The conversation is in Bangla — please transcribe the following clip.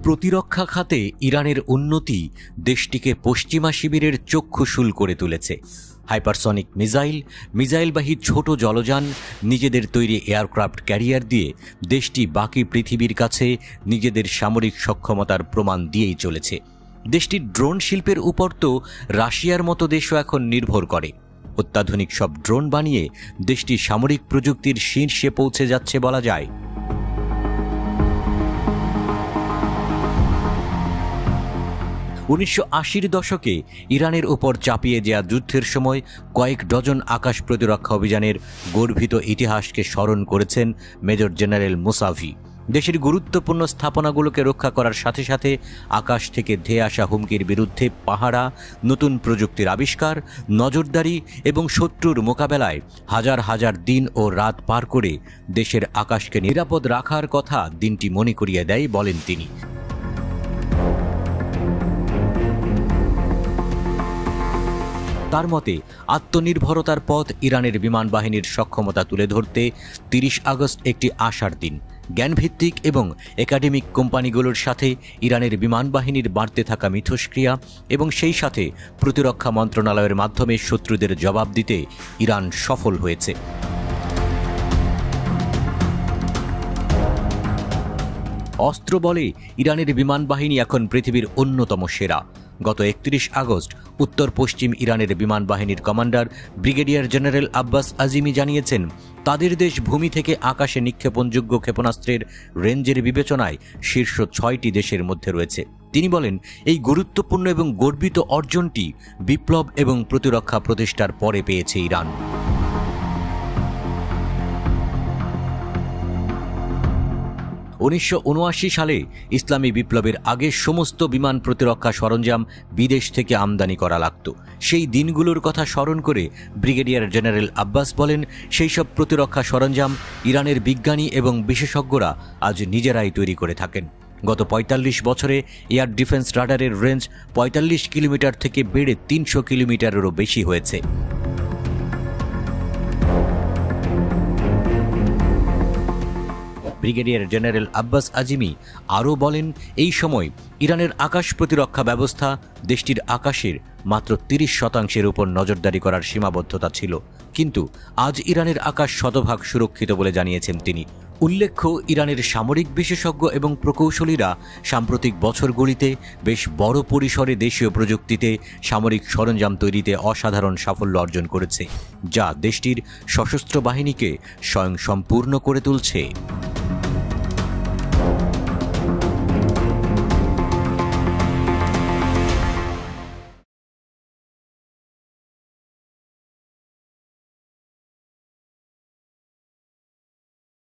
প্রতিরক্ষা খাতে ইরানের উন্নতি দেশটিকে পশ্চিমা শিবিরের চক্ষুশূল করে তুলেছে। হাইপারসনিক মিসাইলবাহী ছোট জলযান, নিজেদের তৈরি এয়ারক্রাফট ক্যারিয়ার দিয়ে দেশটি বাকি পৃথিবীর কাছে নিজেদের সামরিক সক্ষমতার প্রমাণ দিয়েই চলেছে। দেশটির ড্রোন শিল্পের উপর তো রাশিয়ার মতো দেশও এখন নির্ভর করে। অত্যাধুনিক সব ড্রোন বানিয়ে দেশটি সামরিক প্রযুক্তির শীর্ষে পৌঁছে যাচ্ছে বলা যায়। 1980-র দশকে ইরানের উপর চাপিয়ে দেয়া যুদ্ধের সময় কয়েক ডজন আকাশ প্রতিরক্ষা অভিযানের গর্বিত ইতিহাসকে স্মরণ করেছেন মেজর জেনারেল মুসাভি। দেশের গুরুত্বপূর্ণ স্থাপনাগুলোকে রক্ষা করার সাথে সাথে আকাশ থেকে ধেয়ে আসা হুমকির বিরুদ্ধে পাহারা, নতুন প্রযুক্তির আবিষ্কার, নজরদারি এবং শত্রুর মোকাবেলায় হাজার হাজার দিন ও রাত পার করে দেশের আকাশকে নিরাপদ রাখার কথা দিনটি মনে করিয়ে দেয় বলেন তিনি। তার মতে আত্মনির্ভরতার পথ ইরানের বিমান বাহিনীর সক্ষমতা তুলে ধরতে 30 আগস্ট একটি আশার দিন। জ্ঞানভিত্তিক এবং একাডেমিক কোম্পানিগুলোর সাথে ইরানের বিমান বাহিনীর বাড়তে থাকা মিথস্ক্রিয়া এবং সেই সাথে প্রতিরক্ষা মন্ত্রণালয়ের মাধ্যমে শত্রুদের জবাব দিতে ইরান সফল হয়েছে। অস্ত্র বলে ইরানের বিমান বাহিনী এখন পৃথিবীর অন্যতম সেরা। গত 31 আগস্ট উত্তর পশ্চিম ইরানের বিমান বাহিনীর কমান্ডার ব্রিগেডিয়ার জেনারেল আব্বাস আজিমি জানিয়েছেন, তাদের দেশ ভূমি থেকে আকাশে নিক্ষেপণযোগ্য ক্ষেপণাস্ত্রের রেঞ্জের বিবেচনায় শীর্ষ 6টি দেশের মধ্যে রয়েছে। তিনি বলেন, এই গুরুত্বপূর্ণ এবং গর্বিত অর্জনটি বিপ্লব এবং প্রতিরক্ষা প্রতিষ্ঠার পরে পেয়েছে ইরান। 1979 সালে ইসলামী বিপ্লবের আগে সমস্ত বিমান প্রতিরক্ষা সরঞ্জাম বিদেশ থেকে আমদানি করা লাগত। সেই দিনগুলোর কথা স্মরণ করে ব্রিগেডিয়ার জেনারেল আব্বাস বলেন, সেই সব প্রতিরক্ষা সরঞ্জাম ইরানের বিজ্ঞানী এবং বিশেষজ্ঞরা আজ নিজেরাই তৈরি করে থাকেন। গত 45 বছরে এয়ার ডিফেন্স রাডারের রেঞ্জ 45 কিলোমিটার থেকে বেড়ে 300 কিলোমিটারেরও বেশি হয়েছে। ব্রিগেডিয়ার জেনারেল আব্বাস আজিমি আরও বলেন, এই সময় ইরানের আকাশ প্রতিরক্ষা ব্যবস্থা দেশটির আকাশের মাত্র 30% উপর নজরদারি করার সীমাবদ্ধতা ছিল, কিন্তু আজ ইরানের আকাশ শতভাগ সুরক্ষিত বলে জানিয়েছেন তিনি। উল্লেখ্য, ইরানের সামরিক বিশেষজ্ঞ এবং প্রকৌশলীরা সাম্প্রতিক বছরগুলিতে বেশ বড় পরিসরে দেশীয় প্রযুক্তিতে সামরিক সরঞ্জাম তৈরিতে অসাধারণ সাফল্য অর্জন করেছে, যা দেশটির সশস্ত্র বাহিনীকে স্বয়ংসম্পূর্ণ করে তুলছে।